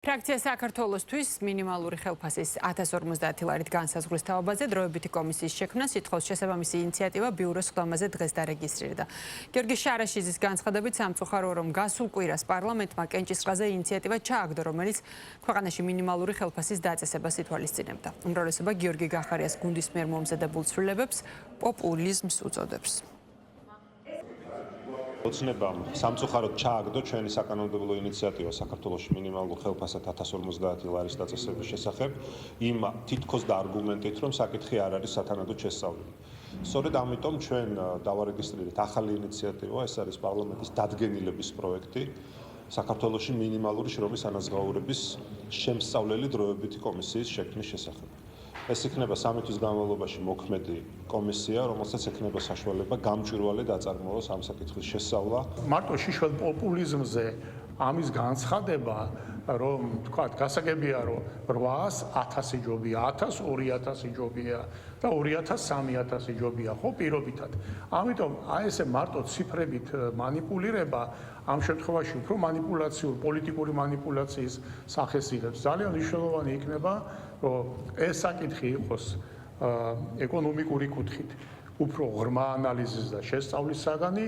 ფრაქცია საქართველოსთვის მინიმალური ხელფასის 1050 ლარით განსაზღვრის თავობაზე დროებითი კომისიის შექმნა სითხოვს შესაბამისი ინიციატივა ბიუროს ხდომაზე დღეს დარეგისტრირდა. გიორგი შარაშიძის განცხადებით სამწუხაროა, რომ გასულ კვირას პარლამენტმა კენჭისყრაზე ინიციატივა ჩააგდო, რომელიც ქვეყანაში მინიმალური ხელფასის დაწესებას ითვალისწინებდა. უმრავლესობა გიორგი გახარიას გუნდის მიერ მომზადებულ ცვლილებებს პოპულიზმს უწოდებს. ოცნებამ სამწუხაროდ ჩააგდო ჩვენი საკანონმდებლო ინიციატივა საქართველოში მინიმალურ ხელფასად 1050 ლარის დაწესების შესახებ იმ თითქოს და არგუმენტით, რომ საკითხი არ არის სათანადოდ შესწავლილი. სწორედ ამიტომ ჩვენ დავარეგისტრირეთ ახალი ინიციატივა, ეს არის პარლამენტის დადგენილების პროექტი საქართველოში მინიმალური შრომის ანაზღაურების შემსწავლელი დროებითი კომისიის შექმნის შესახებ. ეს იქნება 3 თვის განმავლობაში მოქმედი კომისია, რომელსაც ექნება საშუალება გამჭვირვალედ აწარმოოს ამ საკითხის შესწავლა. მარტო შიშველ პოპულიზმზე ამის განცხადება, რომ თქვათ, გასაგებია, რომ 800 1000 ჯობია, 1000 2000 ჯობია და 2000 3000 ჯობია, ხო, პირობითად. ამიტომ აი ესე მარტო ციფრებით მანიპულირება ამ შემთხვევაში უფრო მანიპულაციურ, პოლიტიკური მანიპულაციის სახეს იღებს. ძალიან მნიშვნელოვანი იქნება, რომ ეს საკითხი იყოს ეკონომიკური კუთხით უფრო ღრმა ანალიზის და შესწავლის საგანი